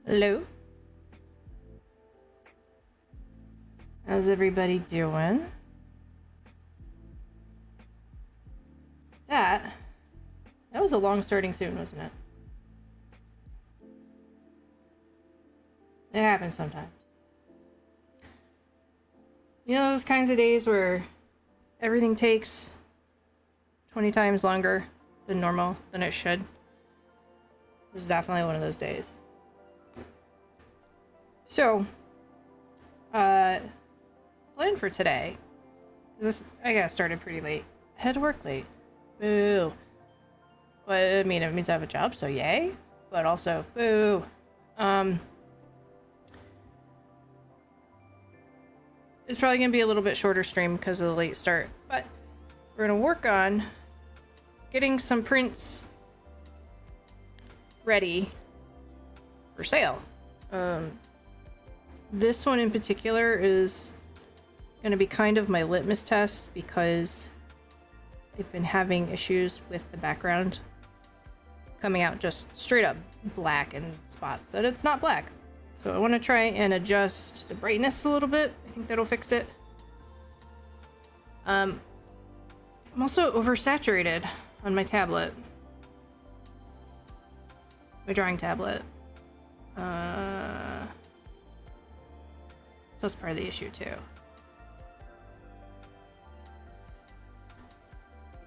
Hello. How's everybody doing? That was a long starting soon, wasn't it? It happens sometimes. You know those kinds of days where everything takes 20 times longer than normal, than it should? This is definitely one of those days. So, plan for today. I got started pretty late. I had to work late. Boo. But, I mean, it means I have a job, so yay. But also, boo. It's probably going to be a little bit shorter stream because of the late start. But we're going to work on getting some prints ready for sale. This one in particular is going to be kind of my litmus test because I've been having issues with the background coming out just straight up black in spots that it's not black. So I want to try and adjust the brightness a little bit. I think that'll fix it. I'm also oversaturated on my tablet. My drawing tablet. So that's part of the issue too.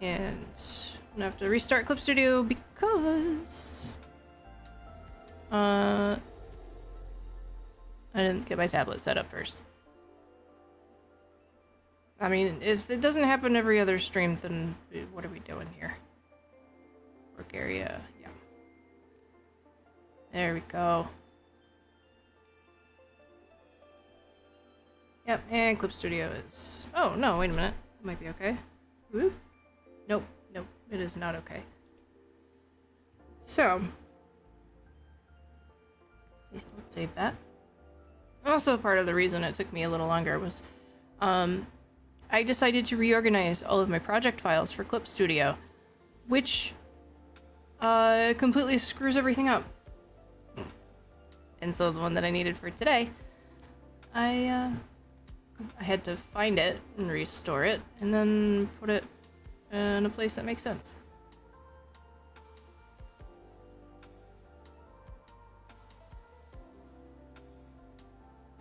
And I'm gonna have to restart Clip Studio because I didn't get my tablet set up first. I mean, if it doesn't happen every other stream, then what are we doing here? Work area, yeah. There we go. Yep, and Clip Studio is... Oh, no, wait a minute. It might be okay. Whoop. Nope, nope, it is not okay. So... Please don't save that. Also, part of the reason it took me a little longer was... I decided to reorganize all of my project files for Clip Studio, which completely screws everything up. And so the one that I needed for today, I had to find it and restore it, and then put it in a place that makes sense.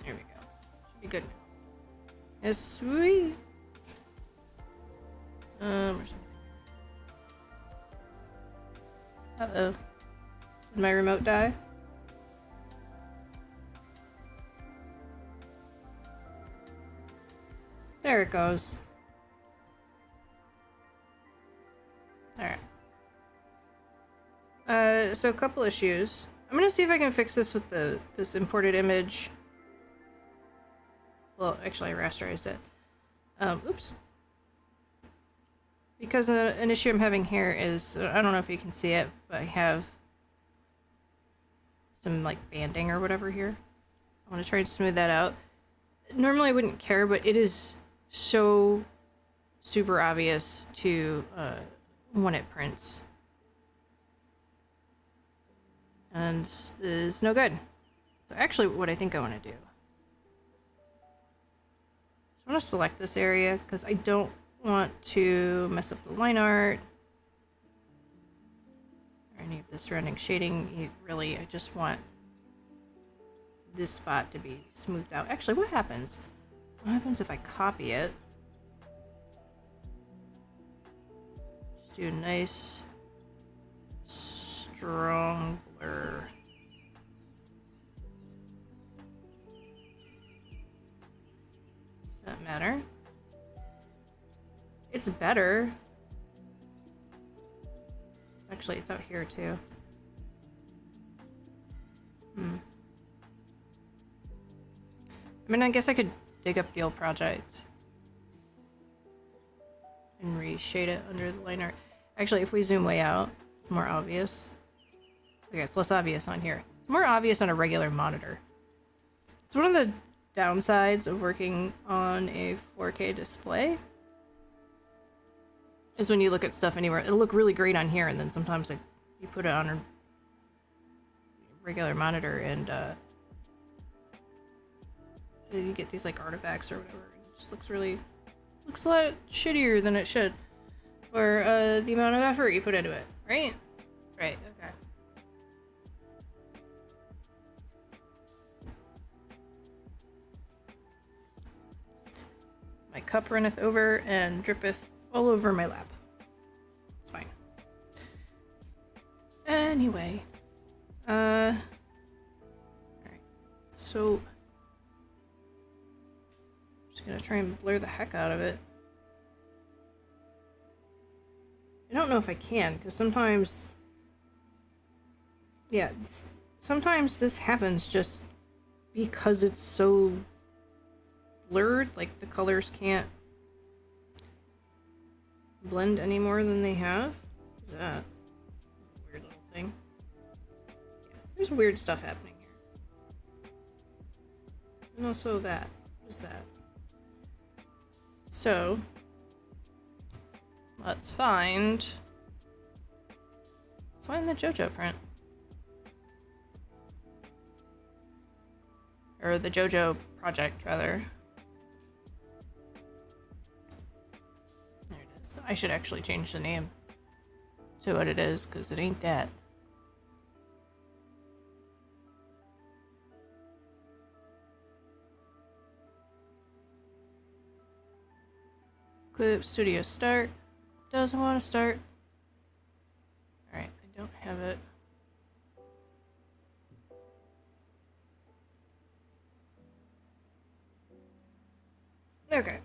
There we go. Should be good now. Yes, sweet. Where's my... Uh-oh. Did my remote die? There it goes. Alright. So a couple issues. I'm gonna see if I can fix this with this imported image. Well, actually I rasterized it. Oops. Because an issue I'm having here is, I don't know if you can see it, but I have some like banding or whatever here. I want to try and smooth that out. Normally I wouldn't care, but it is so super obvious to when it prints. And is no good. So actually what I think I want to do. So I want to select this area because I don't want to mess up the line art or any of the surrounding shading. I just want this spot to be smoothed out. Actually, what happens? What happens if I copy it? Just do a nice strong blur. Doesn't matter. It's better. Actually, it's out here too. I mean, I guess I could dig up the old project and reshade it under the line art. Actually, if we zoom way out, it's more obvious. Okay, it's less obvious on here. It's more obvious on a regular monitor. It's one of the downsides of working on a 4K display. Is when you look at stuff anywhere, it'll look really great on here, and then sometimes you put it on a regular monitor, and you get these like artifacts or whatever. It just looks a lot shittier than it should for the amount of effort you put into it, right? Right. Okay. My cup runneth over and drippeth all over my lap. It's fine. Anyway. Alright. So I'm just gonna try and blur the heck out of it. I don't know if I can, because sometimes... Yeah, sometimes this happens just because it's so blurred, like the colors can't blend any more than they have. What's that? Weird little thing. Yeah, there's weird stuff happening here. And also that. What is that? So, let's find the JoJo print. Or the JoJo project, rather. There it is. I should actually change the name to what it is, because it ain't that. Clip Studio start. Doesn't want to start. Alright, I don't have it. Okay.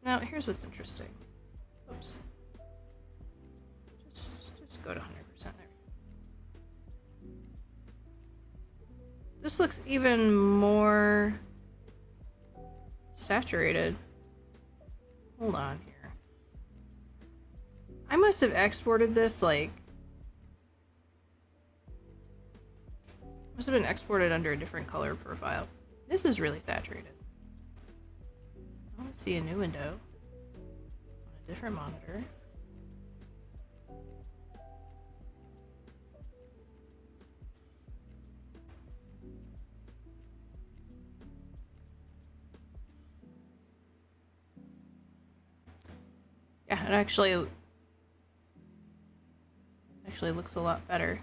Now, here's what's interesting. Oops. Just go to 100% there. This looks even more saturated. Hold on here. I must have exported this, like... Must have been exported under a different color profile. This is really saturated. I want to see a new window on a different monitor. Yeah, it actually looks a lot better.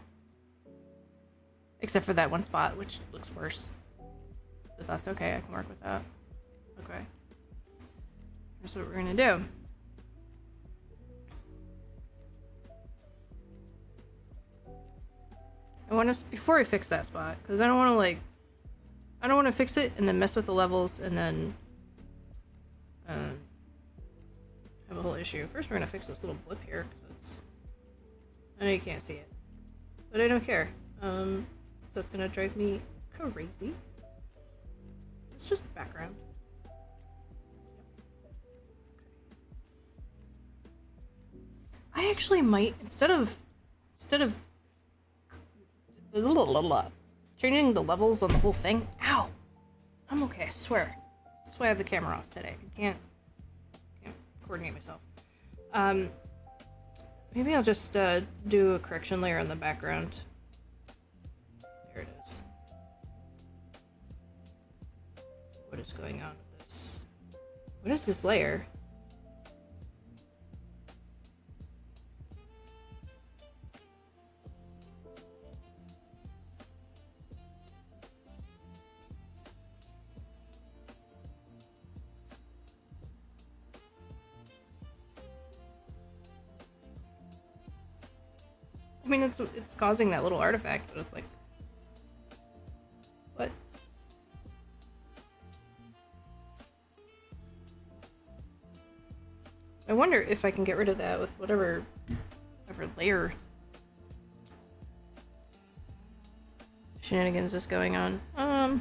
Except for that one spot, which looks worse. But that's okay, I can work with that. Okay. Here's what we're gonna do. I want to, before I fix that spot, because I don't want to fix it and then mess with the levels and then have a whole issue. First we're gonna fix this little blip here, because I know you can't see it. But I don't care. So that's gonna drive me crazy. It's just background. I actually might, instead of changing the levels on the whole thing. Ow! I'm okay, I swear. That's why I have the camera off today. I can't coordinate myself. Maybe I'll just do a correction layer in the background. There it is. What is going on with this? What is this layer? I mean, it's causing that little artifact, but it's like, what? I wonder if I can get rid of that with whatever layer shenanigans is going on. Yeah,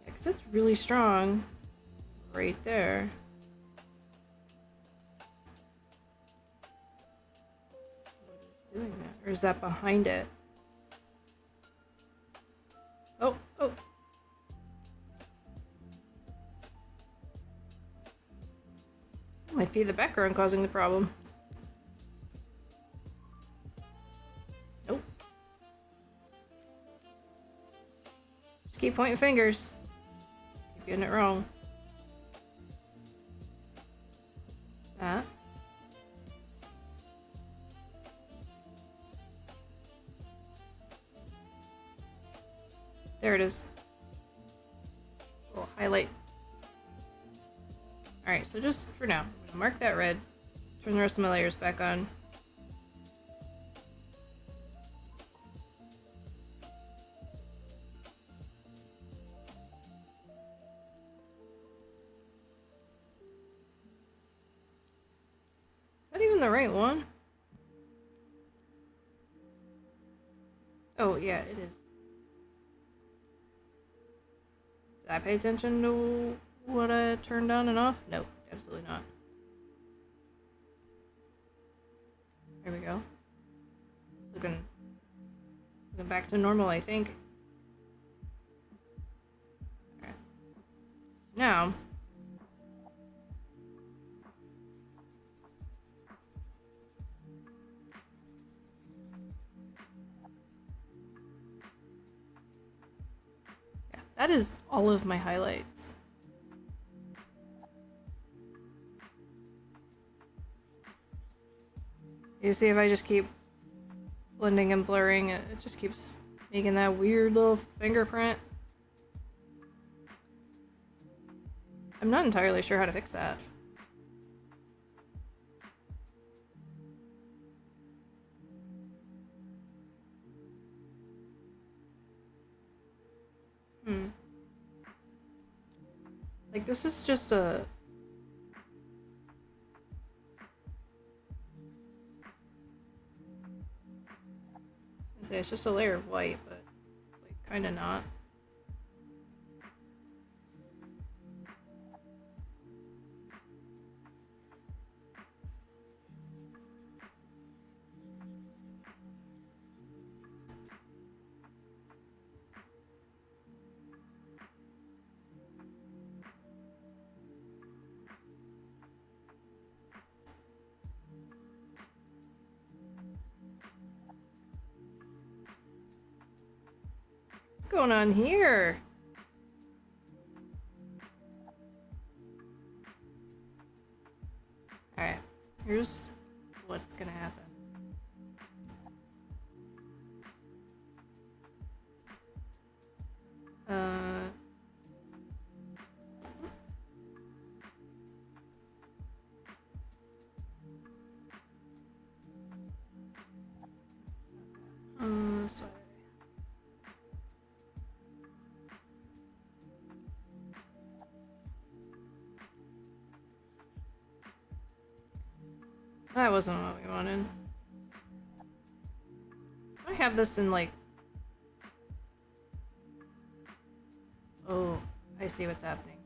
because it's really strong right there. What is doing that? Or is that behind it? Oh. be the background causing the problem. Nope. Just keep pointing fingers. Keep getting it wrong. That. There it is. Little highlight. Alright, so just for now, I'm gonna mark that red. Turn the rest of my layers back on. Is that even the right one? Oh, yeah, it is. Did I pay attention to what I turned on and off? No, absolutely not. There we go. It's looking back to normal, I think. Alright. So now, yeah, that is all of my highlights. You see, if I just keep blending and blurring, it just keeps making that weird little fingerprint. I'm not entirely sure how to fix that. Like, this is just a... say it's just a layer of white, but it's like kind of not. What's going on here? Alright, here's what's gonna happen. Sorry. That wasn't what we wanted. I have this in like... Oh, I see what's happening.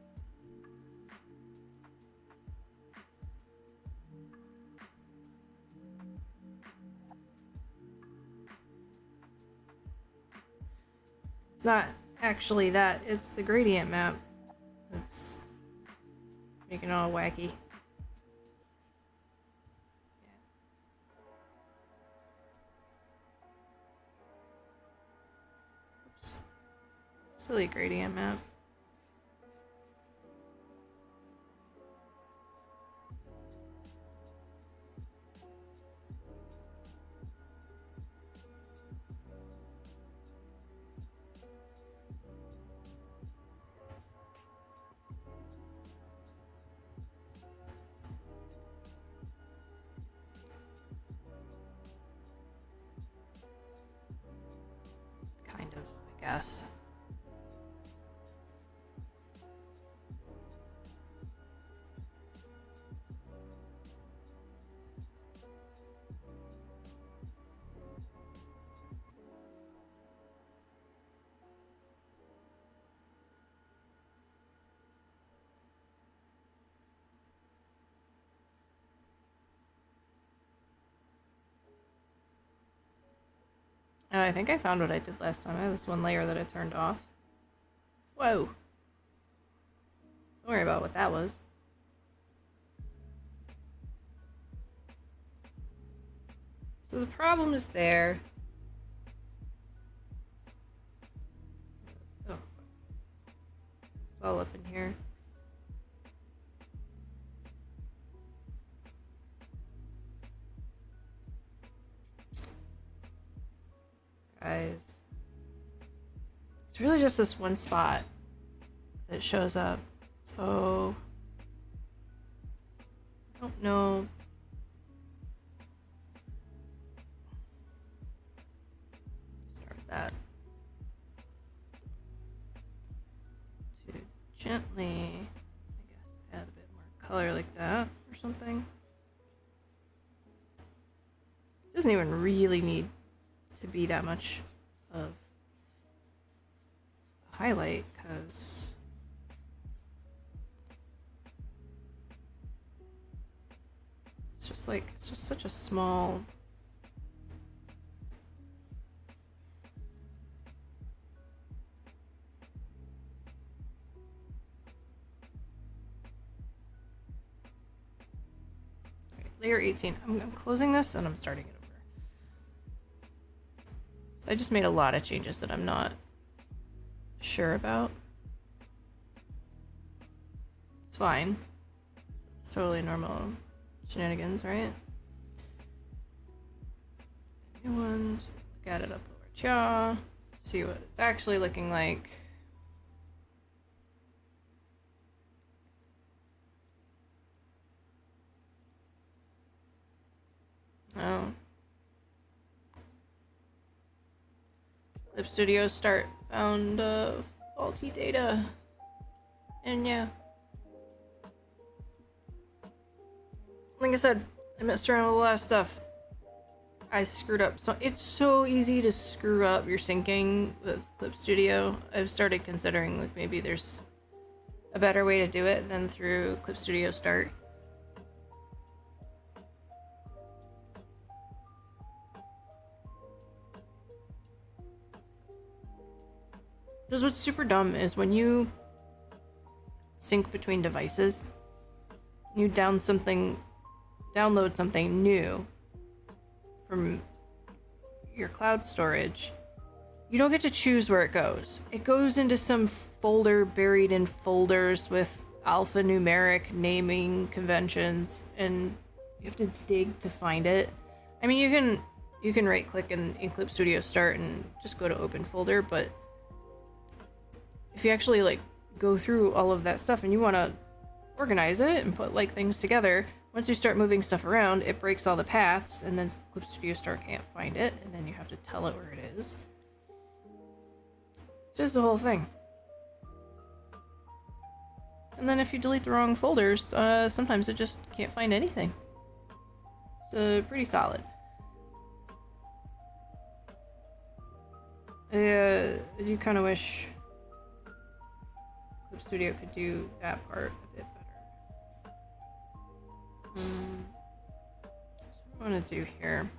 It's not actually that, it's the gradient map that's making it all wacky. Oops. Silly gradient map. Kind of, I guess. I think I found what I did last time. I have this one layer that I turned off. Whoa! Don't worry about what that was. So the problem is there. Oh, it's all up in here. Guys. It's really just this one spot that shows up. So I don't know. Start that. To gently, I guess, add a bit more color like that or something. It doesn't even really need to be that much of a highlight because it's just such a small. Right, layer 18. I'm closing this and I'm starting it over. So I just made a lot of changes that I'm not sure about. It's fine. It's totally normal shenanigans, right? New ones. Look at it up over Cha. See what it's actually looking like. Oh. Clip Studio Start found faulty data. And yeah. Like I said, I messed around with a lot of stuff. I screwed up. So it's so easy to screw up your syncing with Clip Studio. I've started considering like maybe there's a better way to do it than through Clip Studio Start. Because what's super dumb is when you sync between devices, you download something new from your cloud storage, you don't get to choose where it goes. It goes into some folder buried in folders with alphanumeric naming conventions, and you have to dig to find it. I mean, you can right click in Clip Studio Start and just go to open folder, but if you actually like go through all of that stuff and you want to organize it and put like things together, once you start moving stuff around, it breaks all the paths, and then Clip Studio Start can't find it, and then you have to tell it where it is. It's just the whole thing. And then if you delete the wrong folders, sometimes it just can't find anything. So pretty solid. I do kind of wish Clip Studio could do that part a bit better. So what I want to do here.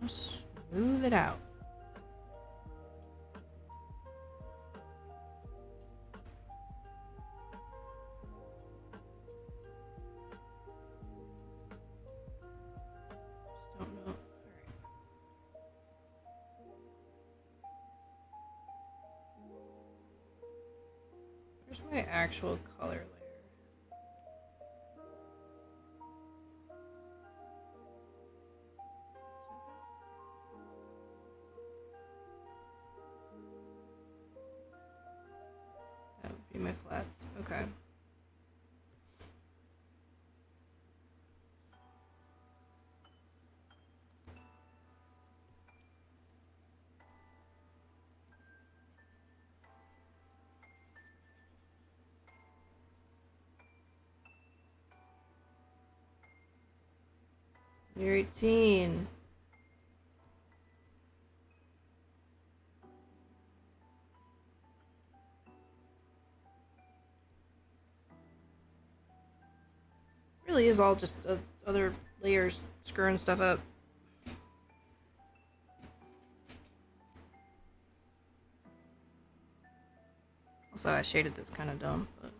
Just smooth it out. Just don't know. Where's my actual color layer? That would be my flats. Okay. You're 18. Really is all just other layers screwing stuff up. Also, I shaded this kind of dumb, but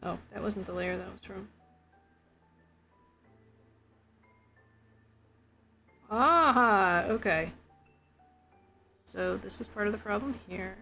Oh, that wasn't the layer that was from. Ah, okay. So this is part of the problem here.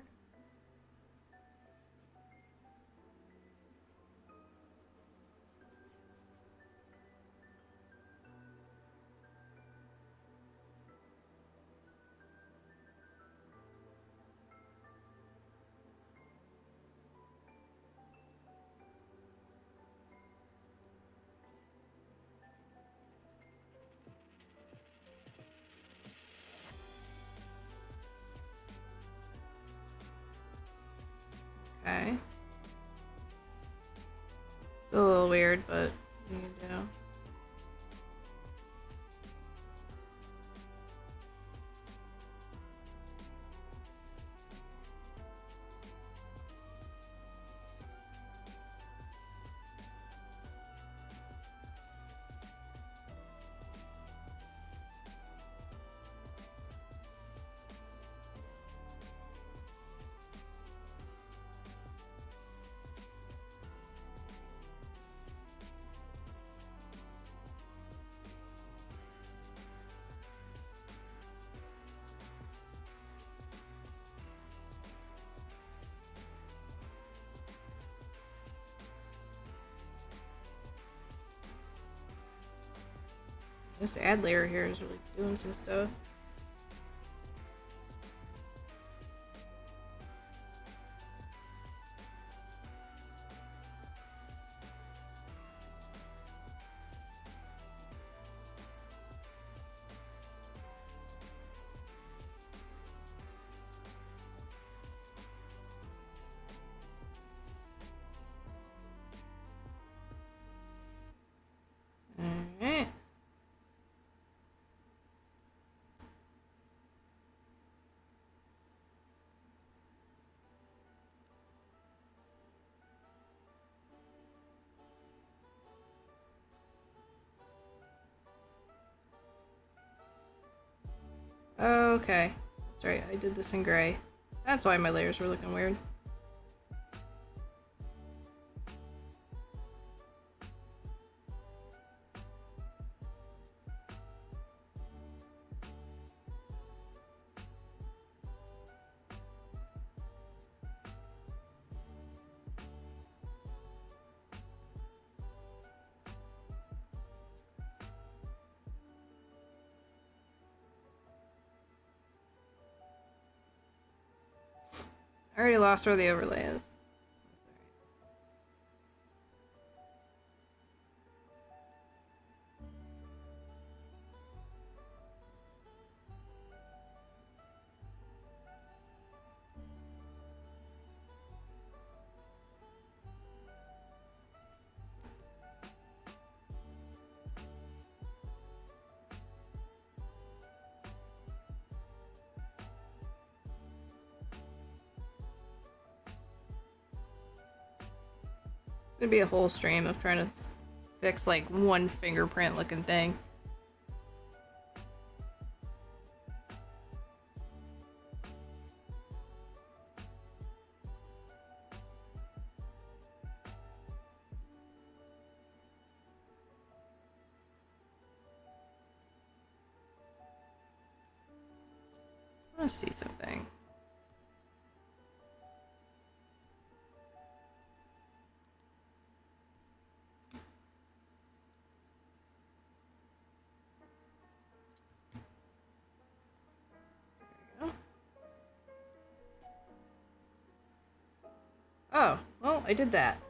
Okay. Still a little weird, but you can do. This ad layer here is really doing some stuff. Alright. Okay. That's right, I did this in gray. That's why my layers were looking weird. I already lost where the overlay is. It's gonna be a whole stream of trying to fix like one fingerprint looking thing. I want to see something. There we go. Oh, well, I did that.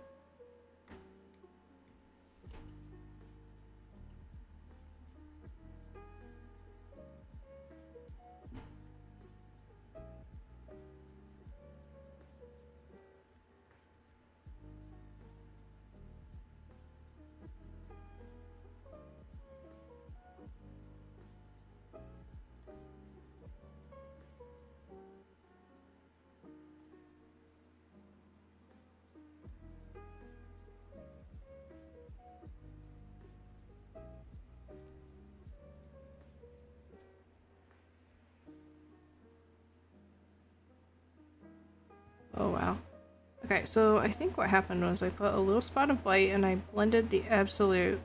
Okay, so I think what happened was I put a little spot of white and I blended the absolute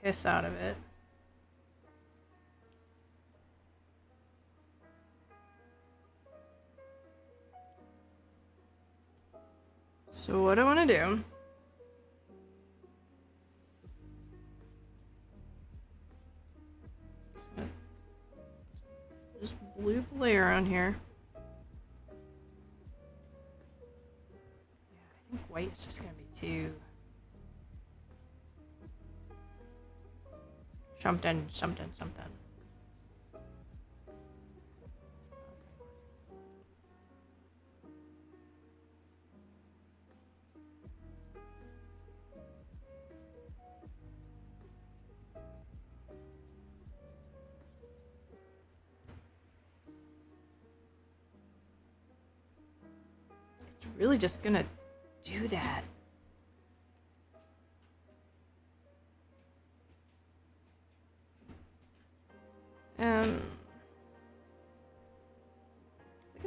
piss out of it. So what I want to do just blue layer on here. Yeah, I think white is just gonna be too something. It's really just gonna do that. Second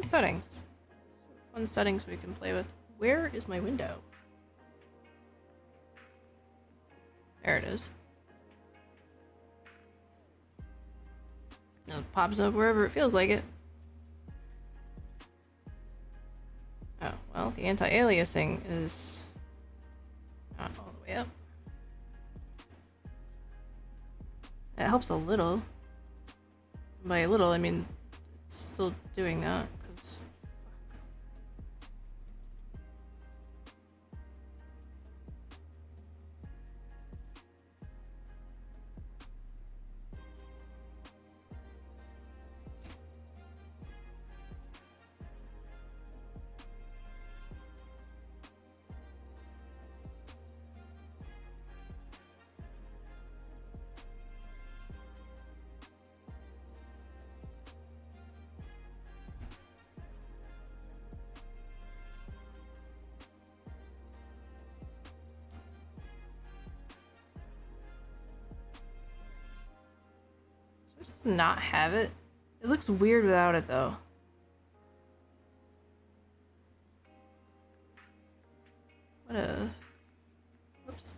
settings. Fun settings we can play with. Where is my window? There it is. It pops up wherever it feels like it. Oh, well, the anti-aliasing is not all the way up. It helps a little. By a little, I mean it's still doing that. Does not have it. It looks weird without it though. What a... Whoops.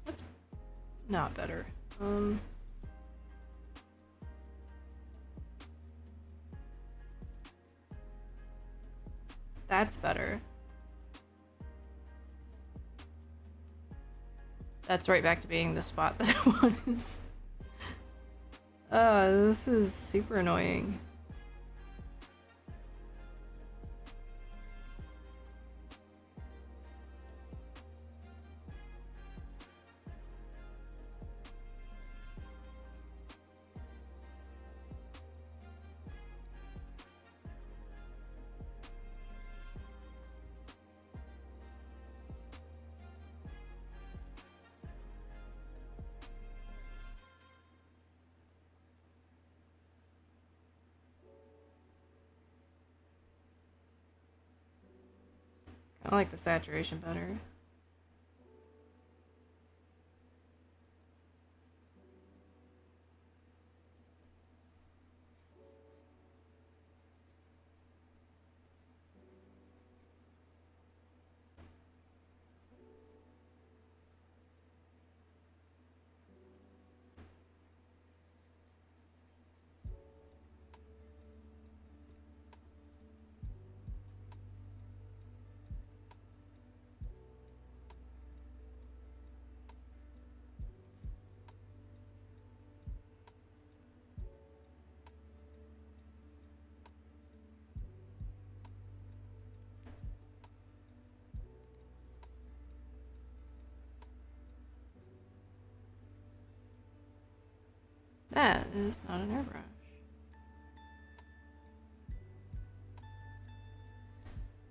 That's not better. That's better. That's right back to being the spot that it was. This is super annoying. I like the saturation better. That is not an airbrush.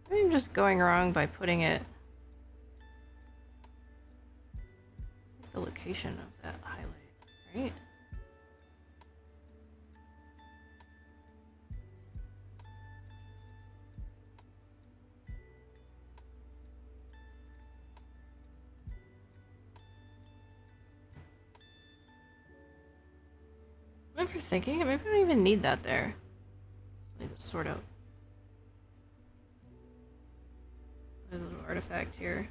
Maybe I'm just going wrong by putting it the location of that highlight, right? overthinking it. Maybe I don't even need that there. Just need to sort out a little artifact here.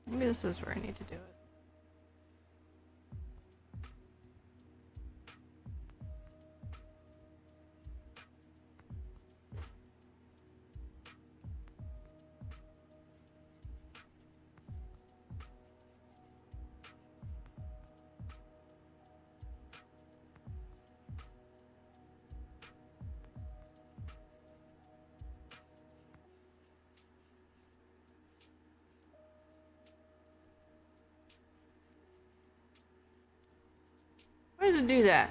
Maybe this is where I need to do it. Why does it do that?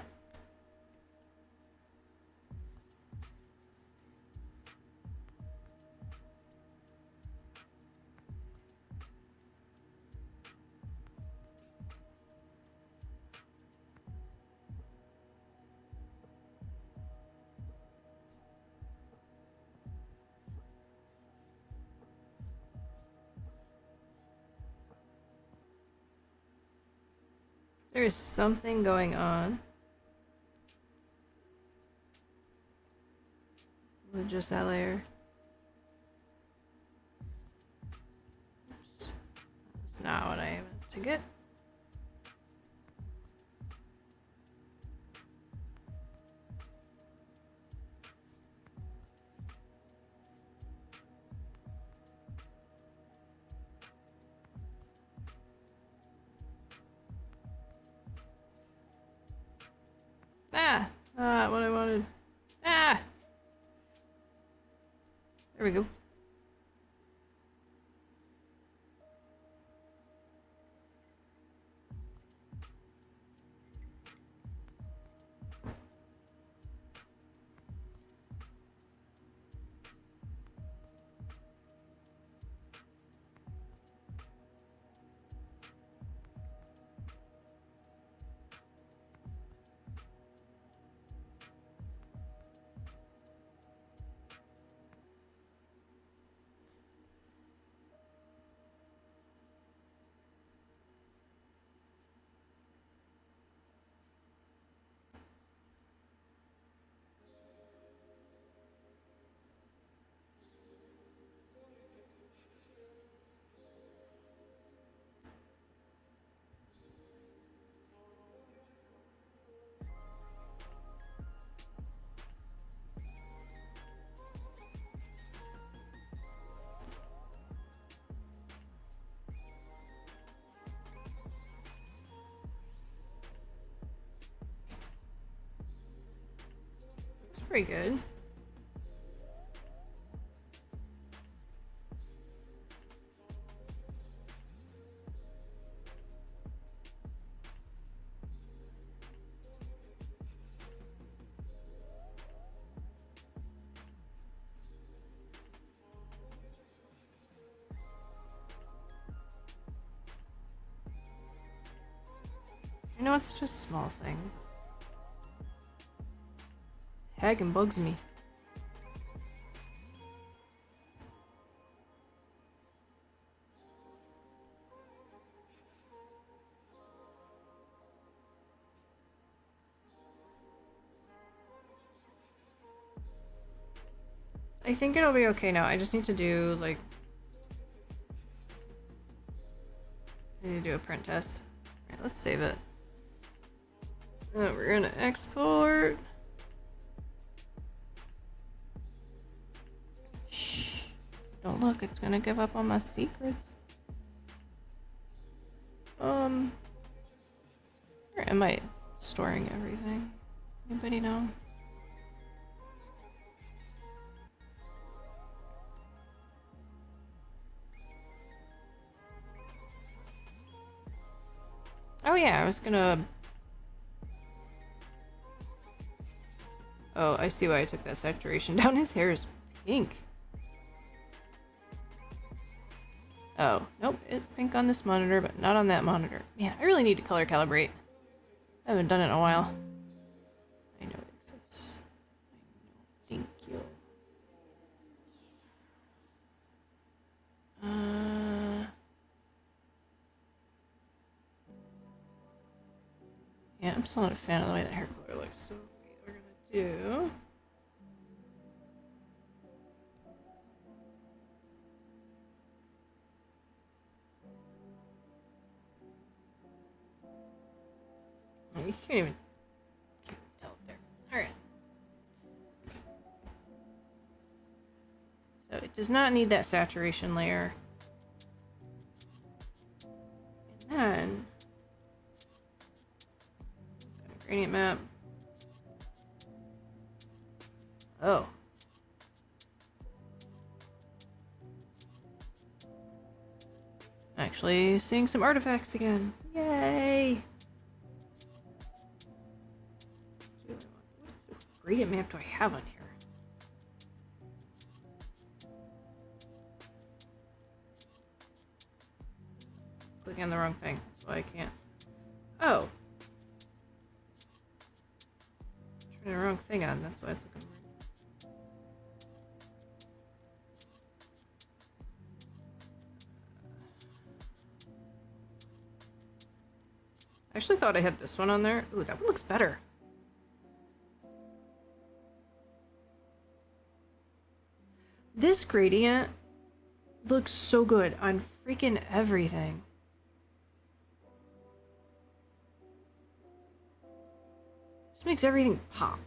There's something going on with just that layer. Oops. That's not what I meant to get. Ah! Not what I wanted. Ah! There we go. It's pretty good. I know it's such a small thing. Heck, and bugs me. I think it'll be okay now. I just need to do, like... I need to do a print test. Alright, let's save it. We're gonna export. Shh. Don't look, it's gonna give up on my secrets. Where am I storing everything? Anybody know? Oh yeah, I was gonna... Oh, I see why I took that saturation down. His hair is pink. Oh, nope, it's pink on this monitor, but not on that monitor. Man, I really need to color calibrate. I haven't done it in a while. I know it exists. I know. Thank you. Yeah, I'm still not a fan of the way that hair color looks, so we're gonna do... You can't tell it there. Alright. So it does not need that saturation layer. And then... got a gradient map. Oh. Actually seeing some artifacts again. Yay! What gradient map do I have on here? Clicking on the wrong thing. That's why I can't. Oh. Turning the wrong thing on. That's why it's looking weird. I actually thought I had this one on there. Ooh, that one looks better. This gradient looks so good on freaking everything. Just makes everything pop.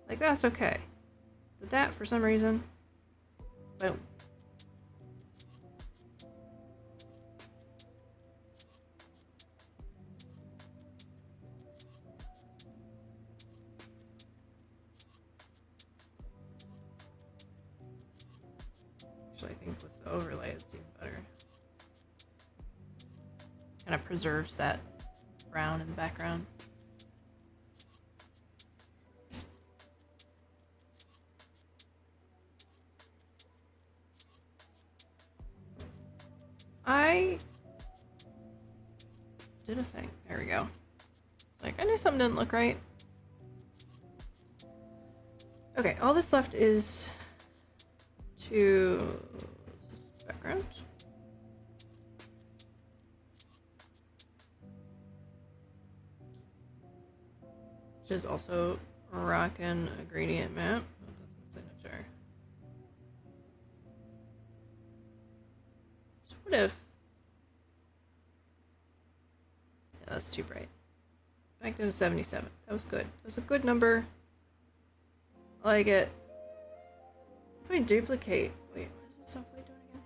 Like, that's okay. But that, for some reason... boom. Actually, I think with the overlay it's even better. Kind of preserves that brown in the background. I did a thing. There we go. It's like, I knew something didn't look right. Okay, all that's left is to... background. Which is also rocking a gradient map. Oh, that's my signature. So what if... yeah, that's too bright. Back down to 77. That was good. That was a good number. I like it. If I duplicate... wait, what is the software doing again?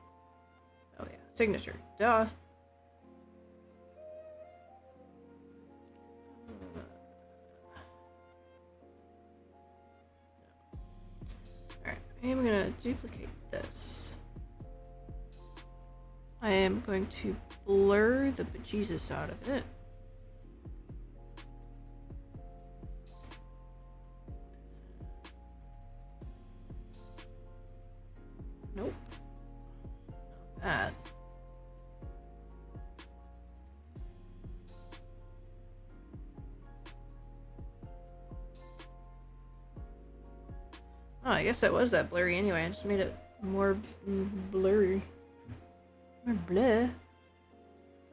Oh yeah, signature. Duh. Alright, I am gonna duplicate this. I am going to blur the bejesus out of it. Nope. Not that. Oh, I guess that was that blurry anyway. I just made it more blurry. More bleh. I'm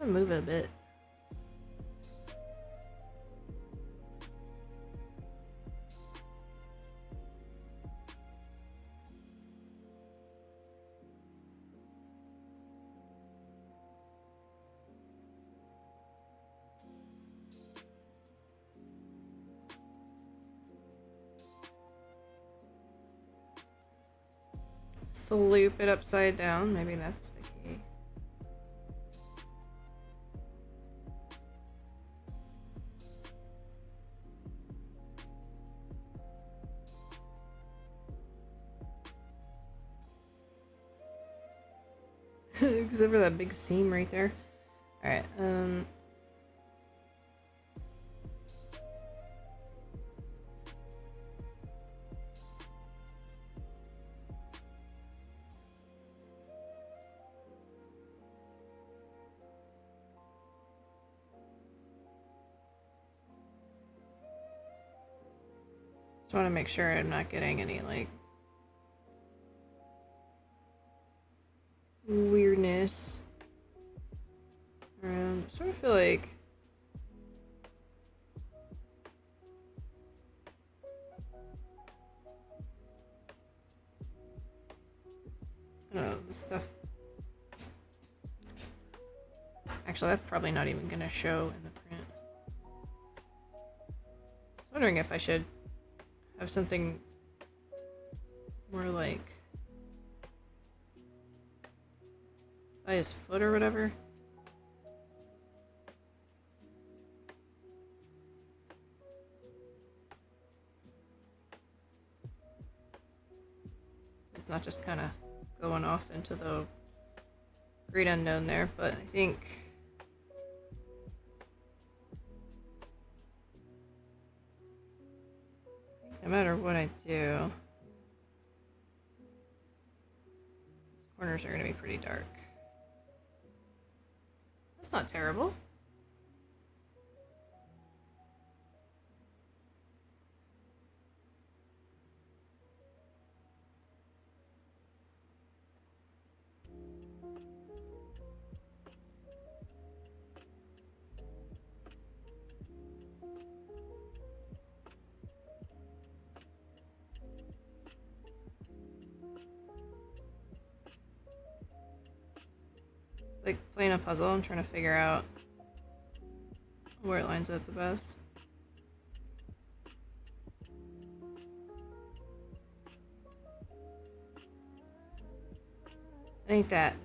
gonna move it a bit. loop it upside down. Maybe that's the key. Except for that big seam right there. Alright, just want to make sure I'm not getting any, like, weirdness around. I sort of feel like I don't know, this stuff. Actually, that's probably not even gonna show in the print. I was wondering if I should have something more like by his foot or whatever. It's not just kind of going off into the great unknown there, but I think no matter what I do, these corners are going to be pretty dark. That's not terrible. Like playing a puzzle, I'm trying to figure out where it lines up the best. Ain't that?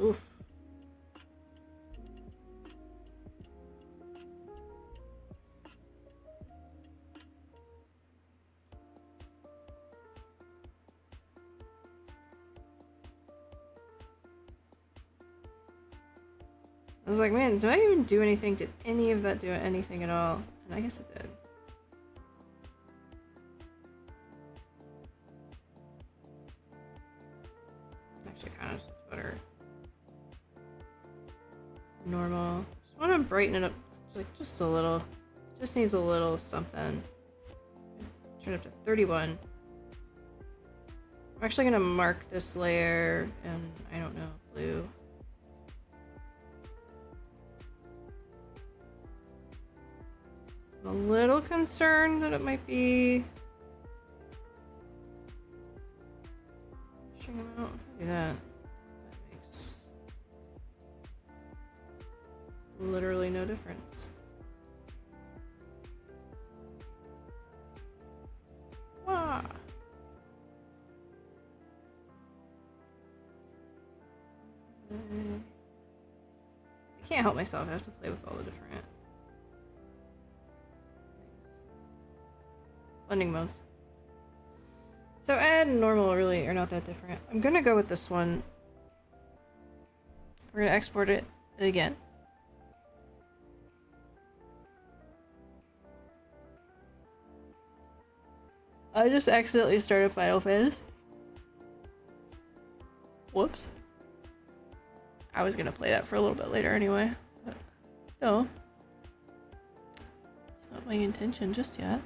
Oof. I was like, man, did I even do anything? Did any of that do anything at all? And I guess it did. Actually, kind of better. Normal. Just want to brighten it up, like just a little. Just needs a little something. Turn it up to 31. I'm actually gonna mark this layer in, I don't know, blue. I'm a little concerned that it might be pushing them out. Do that. That makes literally no difference. Wah. I can't help myself. I have to play with all the different things. Blending modes. So add and normal really are not that different. I'm gonna go with this one. We're gonna export it again. I just accidentally started Final Fantasy. Whoops. I was gonna play that for a little bit later anyway, but still. It's not my intention just yet.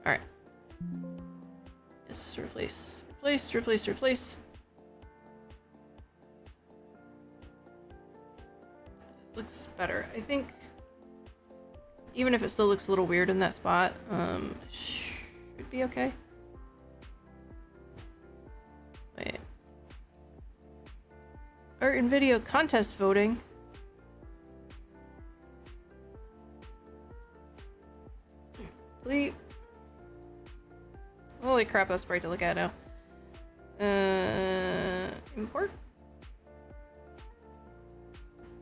Alright. Just replace. Replace. Looks better. I think even if it still looks a little weird in that spot, should be okay. Wait. Art and video contest voting. Delete. Holy crap, that's bright to look at now. Import.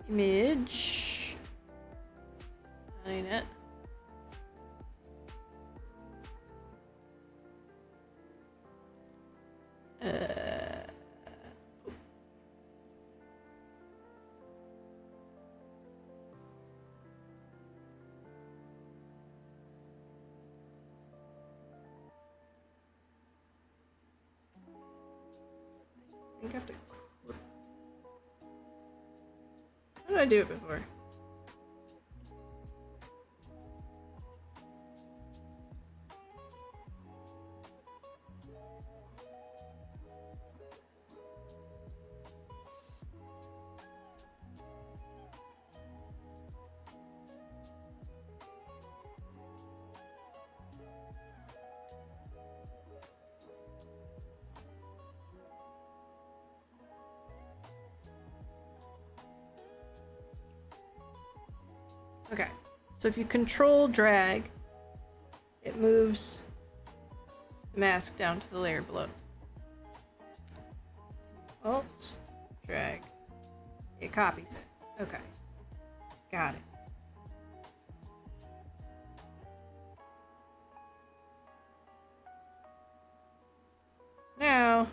Image. That ain't it. I think I have to. How did I do it before? Okay, so if you control drag, it moves the mask down to the layer below. Alt, drag, it copies it. Okay, got it. Now,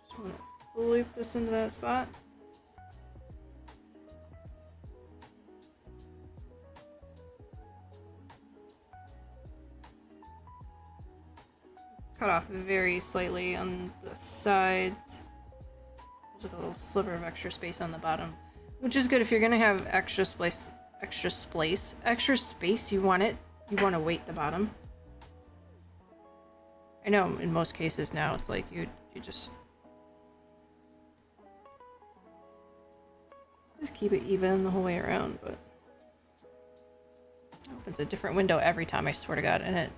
just want to loop this into that spot. Cut off very slightly on the sides. There's a little sliver of extra space on the bottom, which is good if you're gonna have extra space. You want to weight the bottom. I know in most cases now it's like you just keep it even the whole way around, but it opens a different window every time, I swear to God, and it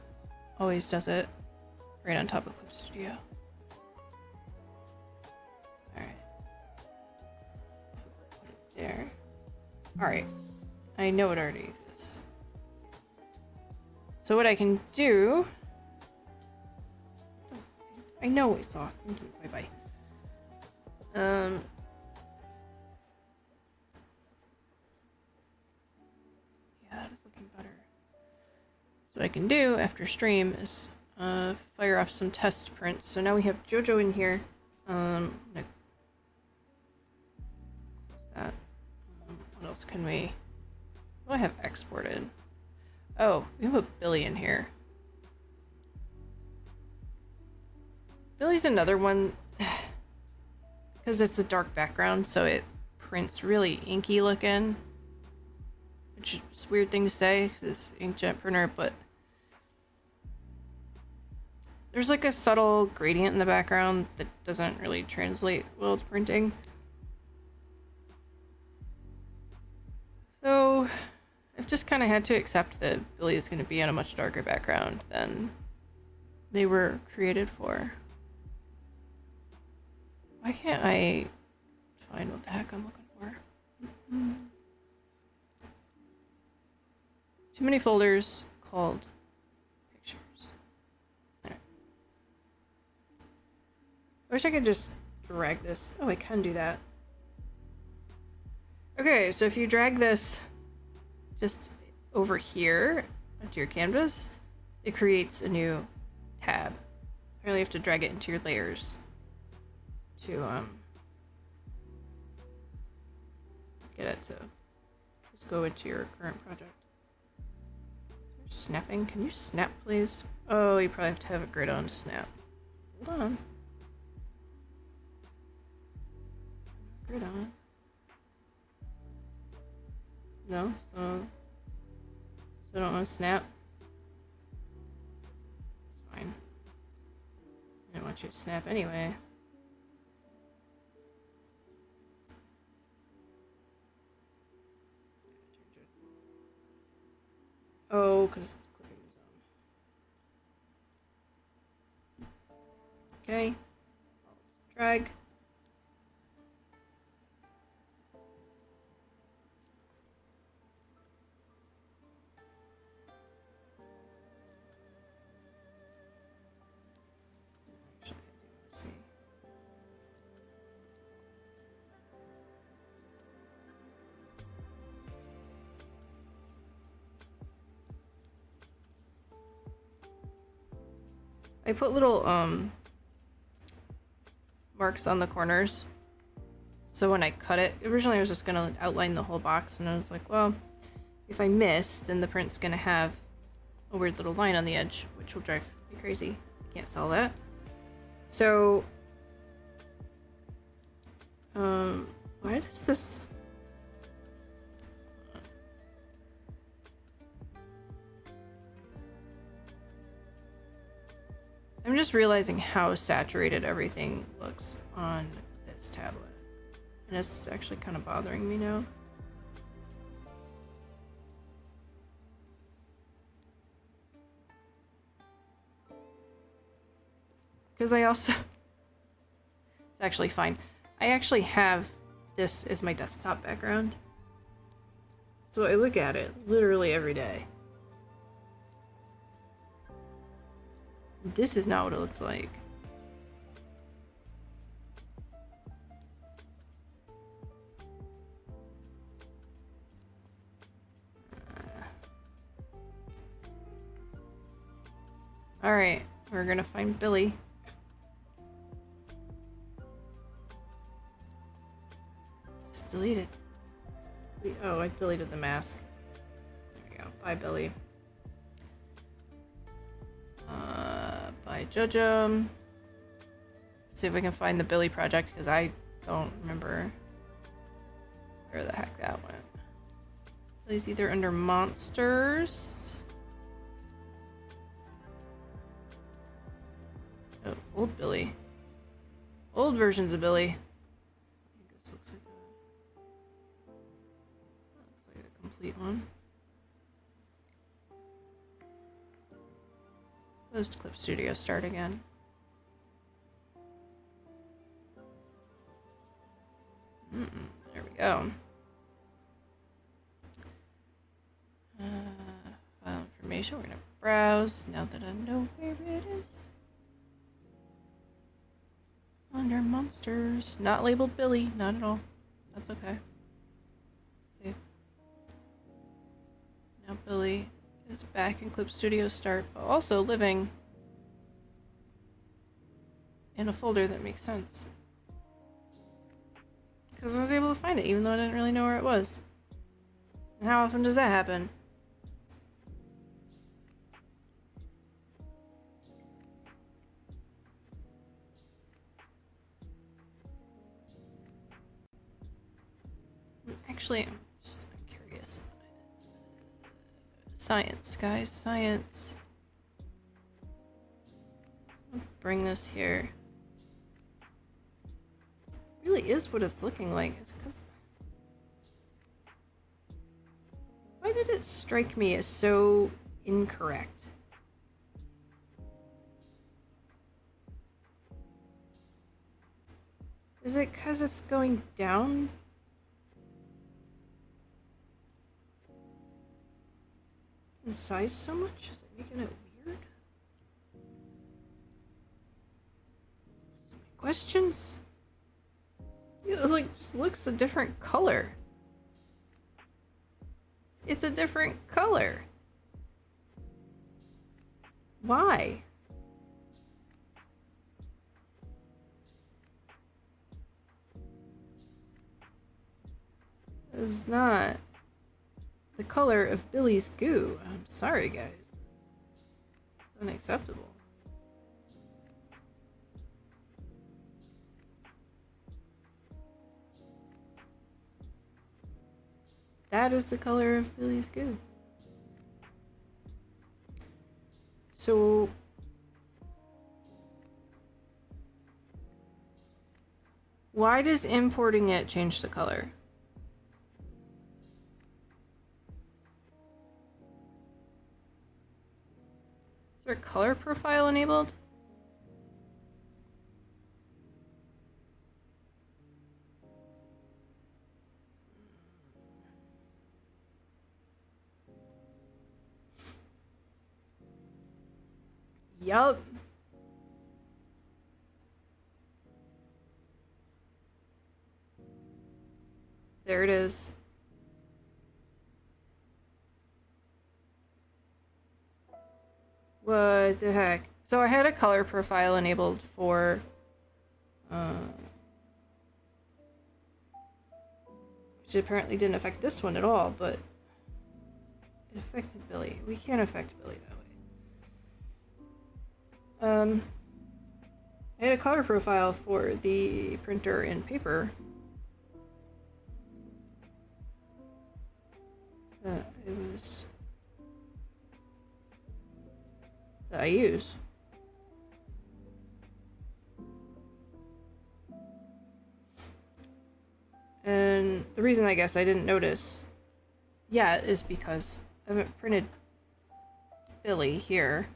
always does it right on top of Clip Studio. Alright. Put it there. Alright. I know it already exists. So what I can do... I know it's off. Thank you. Bye-bye. That is looking better. So what I can do after stream is fire off some test prints. So now we have JoJo in here. I'm gonna close that. What else can we? What do I have exported? Oh, we have a Billy in here. Billy's another one because it's a dark background, so it prints really inky looking. Which is a weird thing to say because it's inkjet printer, but there's like a subtle gradient in the background that doesn't really translate well to printing. So I've just kind of had to accept that Billy is going to be on a much darker background than they were created for. Why can't I find what the heck I'm looking for? Too many folders called pictures. There. I wish I could just drag this. Oh, I can do that. Okay, so if you drag this just over here onto your canvas, it creates a new tab. Apparently you have to drag it into your layers to get it to just go into your current project. Snapping? Can you snap, please? Oh, you probably have to have a grid on to snap. Hold on. Grid on. No, so I don't want to snap. It's fine. I don't want you to snap anyway. Oh, because it's clicking zone. Okay. Let's drag. I put little marks on the corners, so when I cut it, originally I was just gonna outline the whole box, and I was like, well, if I miss, then the print's gonna have a weird little line on the edge, which will drive me crazy. I can't sell that. So, why does this... I'm just realizing how saturated everything looks on this tablet. And it's actually kind of bothering me now. Because I also... It's actually fine. I actually have this as my desktop background. So I look at it literally every day. This is not what it looks like. Alright, we're gonna find Billy. Just deleted. Oh, I deleted the mask. There we go. Bye, Billy. By Jojo. See if we can find the Billy project, because I don't remember where the heck that went. Billy's either under monsters. Oh, old Billy. Old versions of Billy. I think this looks like a complete one. Closed Clip Studio, start again. There we go. File information, we're gonna browse now that I know where it is. Under monsters. Not labeled Billy, not at all. That's okay. Save. Now Billy is back in Clip Studio Start, but also living in a folder that makes sense. Because I was able to find it, even though I didn't really know where it was. And how often does that happen? Actually, I'm just curious. Science, guys, science. I'll bring this here. It really is what it's looking like. It's because... Why did it strike me as so incorrect? Is it because it's going down? In size so much? Is it making it weird? Questions? It like just looks a different color. It's a different color. Why? That is not the color of Billy's goo. I'm sorry, guys. It's unacceptable. That is the color of Billy's goo. So why does importing it change the color? Is there a color profile enabled? Yup. There it is. What the heck? So I had a color profile enabled for which apparently didn't affect this one at all, but it affected Billy. We can't affect Billy that way. I had a color profile for the printer and paper that I use. And the reason I guess I didn't notice yet is because I haven't printed Billy here.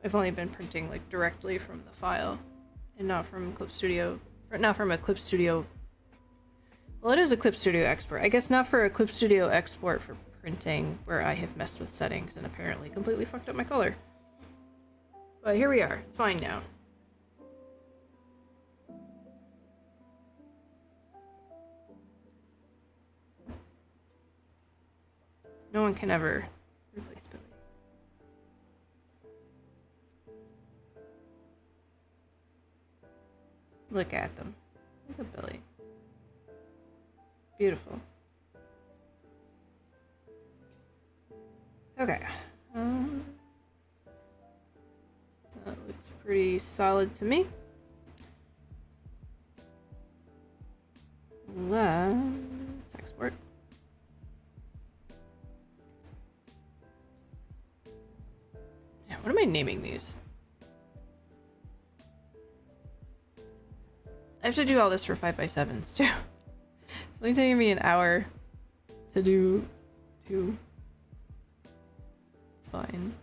I've only been printing like directly from the file and not from Clip Studio, not from a Clip Studio. Well, it is a Clip Studio export. I guess not for a Clip Studio export for printing where I have messed with settings and apparently completely fucked up my color. But here we are. It's fine now. No one can ever replace Billy. Look at them. Look at Billy. Beautiful. Okay. That looks pretty solid to me. Let's export. Yeah, what am I naming these? I have to do all this for 5x7s too. It's only taking me an hour to do 2. It's fine.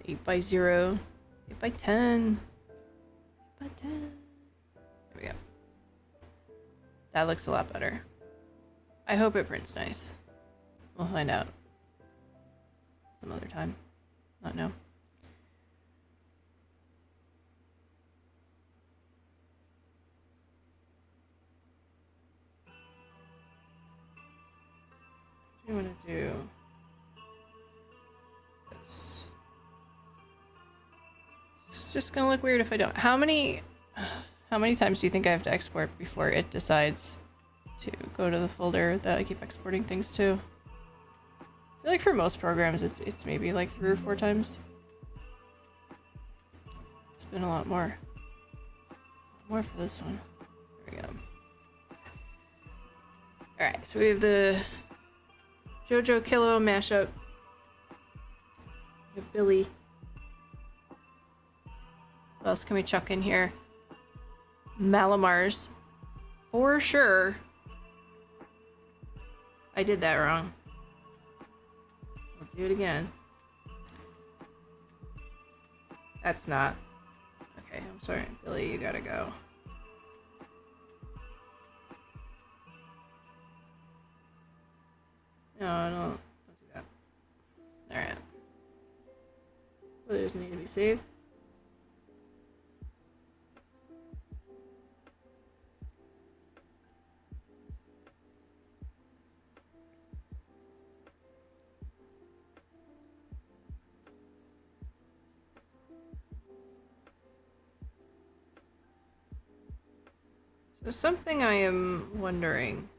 Eight by 0, 8 by 10, 8 by 10. There we go. That looks a lot better. I hope it prints nice. We'll find out some other time. Not now. What do you want to do? This. It's just gonna look weird if I don't. How many times do you think I have to export before it decides to go to the folder that I keep exporting things to? I feel like for most programs it's maybe like 3 or 4 times. It's been a lot more. More for this one. There we go. Alright, so we have the JoJo Kilo mashup. We have Billy. What else can we chuck in here? Malamars. For sure. I did that wrong. I'll do it again. That's not. Okay, I'm sorry. Billy, you gotta go. No, don't do that. Alright. Others need to be saved. So something I am wondering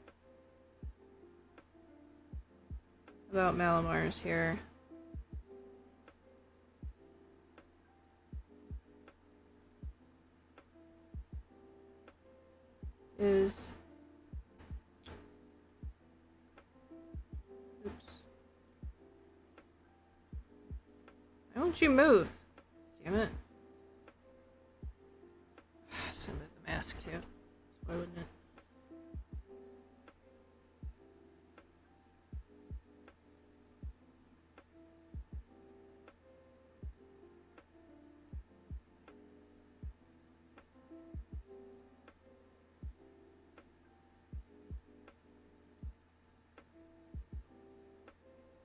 about Malamars here is... Oops. Why don't you move? Damn it. So move the mask too. Why wouldn't it?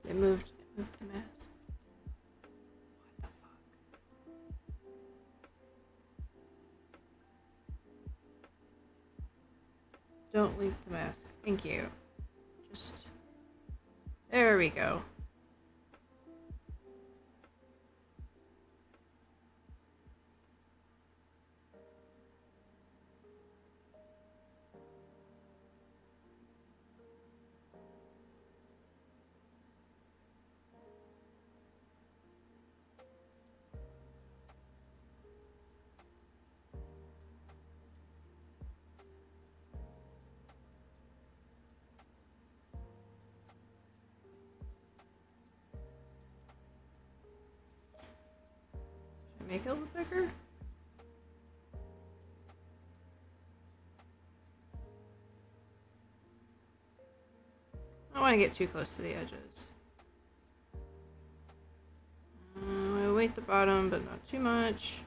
It moved the mask. What the fuck? Don't leave the mask. Thank you. Just... There we go. Make it a little bigger? I don't want to get too close to the edges. I weight the bottom, but not too much.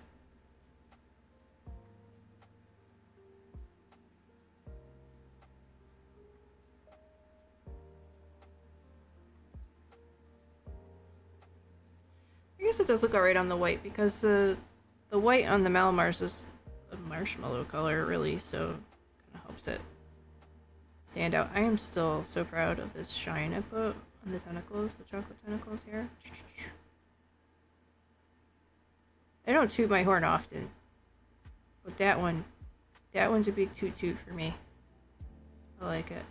I guess it does look alright on the white because the white on the Malamars is a marshmallow color, really, so it kind of helps it stand out. I am still so proud of this shine I put on the tentacles, the chocolate tentacles here. I don't toot my horn often, but that one's a big toot for me. I like it.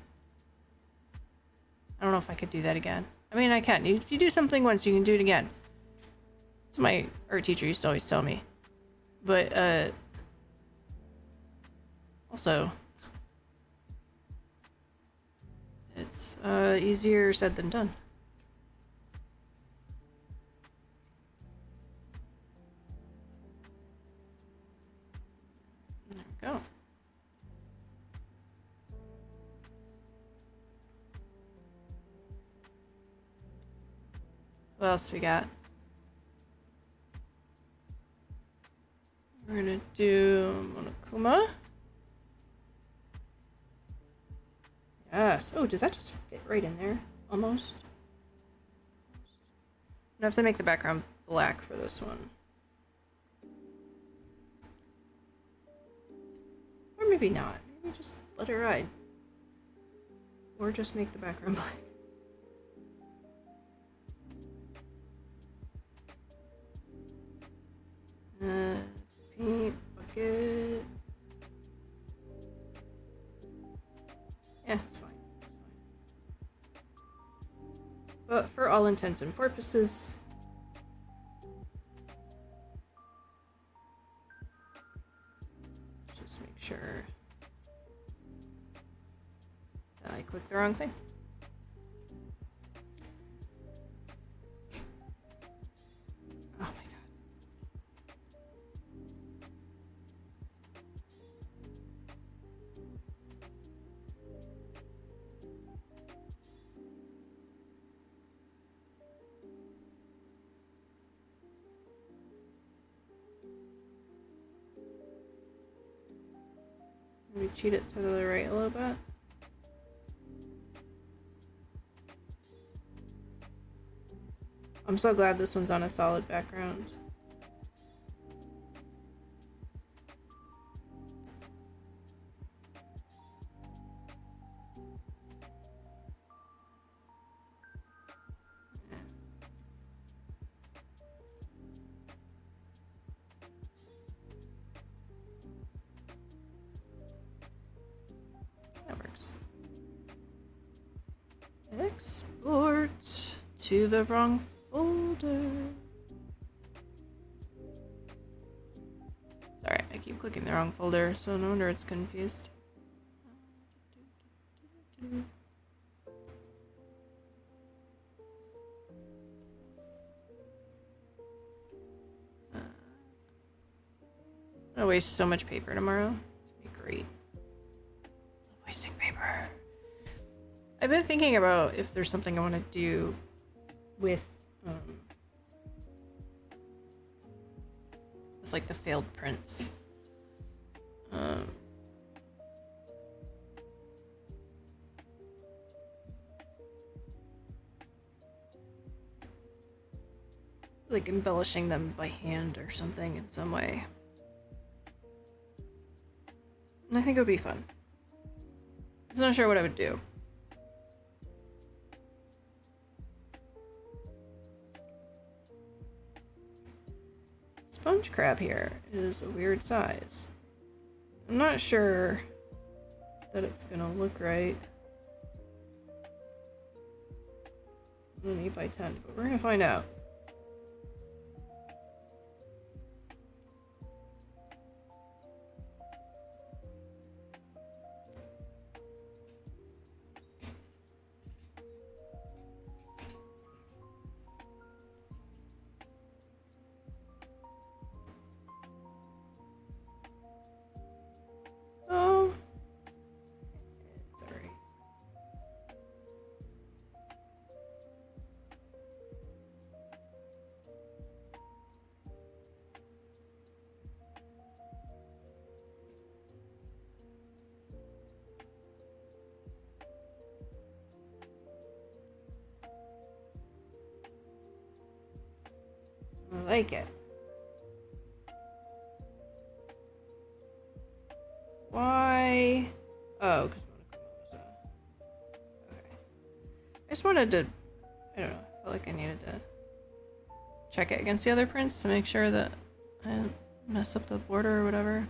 I don't know if I could do that again. I mean, I can. If you do something once, you can do it again. That's what my art teacher used to always tell me. But, also, it's, easier said than done. There we go. What else we got? We're gonna do Monokuma. Yes. Oh, does that just fit right in there? Almost. I have to make the background black for this one. Or maybe not. Maybe just let it ride. Or just make the background black. Paint bucket. Yeah, it's fine. But for all intents and purposes, just make sure that I clicked the wrong thing. Oh my god. Maybe cheat it to the right a little bit. I'm so glad this one's on a solid background. That works. Export to the wrong folder. Sorry, I keep clicking the wrong folder, so no wonder it's confused. I'm gonna waste so much paper tomorrow. It's gonna be great. Love wasting paper. I've been thinking about if there's something I want to do with like the failed prints. Like embellishing them by hand or something in some way. And I think it would be fun. I'm not sure what I would do. Sponge crab here is a weird size. I'm not sure that it's gonna look right. An 8 by 10, but we're gonna find out. Oh, it's alright. I like it. Why? Oh, because Monokuma was okay. I just wanted to, I don't know, I felt like I needed to check it against the other prints to make sure that I didn't mess up the border or whatever.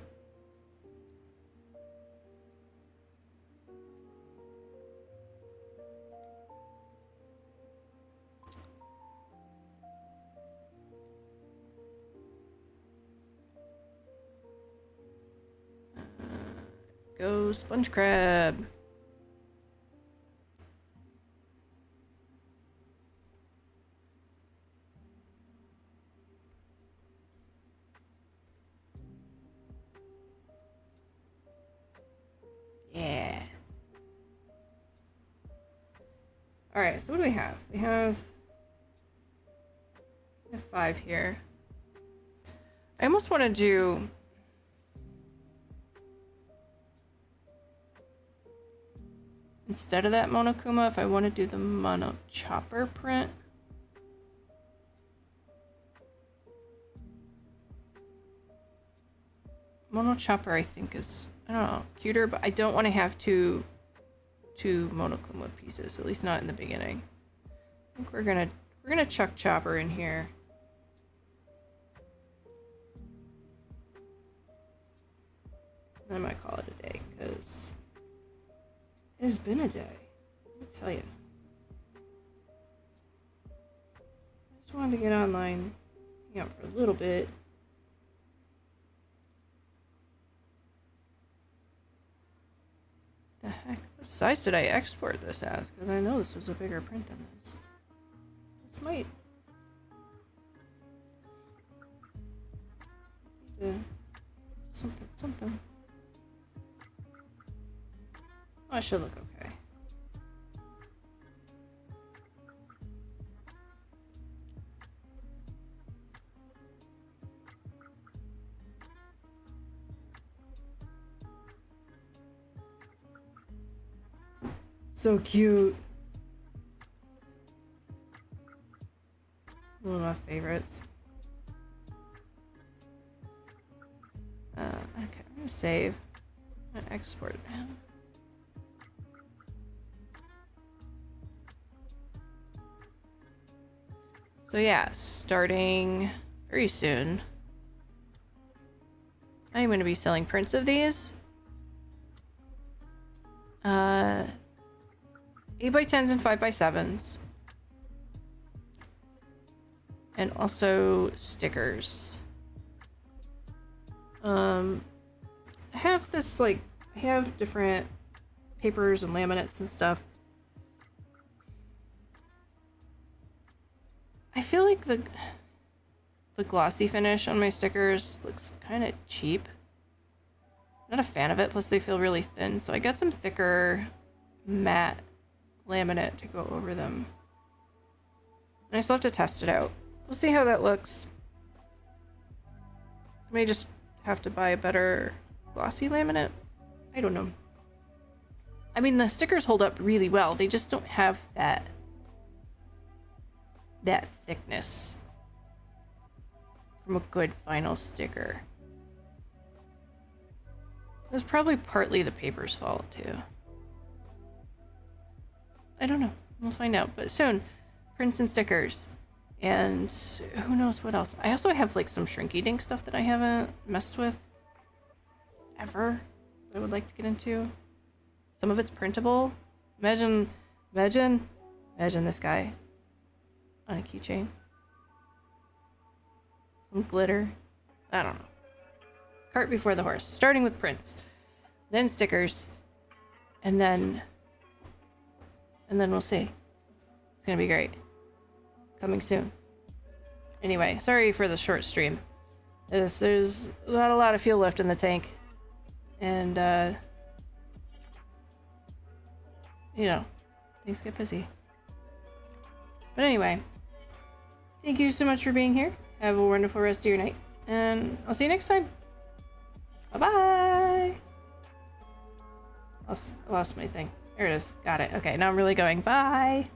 Go sponge crab. Yeah. Alright, so what do we have? We have 5 here. I almost want to do instead of that Monokuma, if I want to do the Mono Chopper print. Mono Chopper, I think, is, I don't know, cuter, but I don't want to have two Monokuma pieces, at least not in the beginning. I think we're gonna chuck Chopper in here. I might call it a day, because it has been a day. Let me tell you. I just wanted to get online, hang out for a little bit. The heck? What size did I export this as? Because I know this was a bigger print than this. This might... something. Oh, it should look okay. So cute. favorites. Okay, I'm gonna save. I'm gonna export it now. So yeah, starting very soon, I'm going to be selling prints of these. 8x10s and 5x7s. And also stickers. I have this, like, I have different papers and laminates and stuff. I feel like the glossy finish on my stickers looks kind of cheap. Not a fan of it, plus they feel really thin, so I got some thicker matte laminate to go over them. And I still have to test it out. We'll see how that looks. I may just have to buy a better glossy laminate. I don't know. I mean, the stickers hold up really well. They just don't have that thickness from a good vinyl sticker. It's probably partly the paper's fault, too. I don't know. We'll find out. But soon, prints and stickers. And who knows what else. I also have, like, some Shrinky Dink stuff that I haven't messed with ever that I would like to get into. Some of it's printable. Imagine this guy on a keychain. Some glitter. I don't know. Cart before the horse. Starting with prints, then stickers, and then we'll see. It's gonna be great. Coming soon. Anyway, sorry for the short stream. There's not a lot of fuel left in the tank, and you know, things get busy. But anyway, thank you so much for being here. Have a wonderful rest of your night, and I'll see you next time. Bye-bye! I lost my thing. There it is. Got it. Okay, now I'm really going. Bye!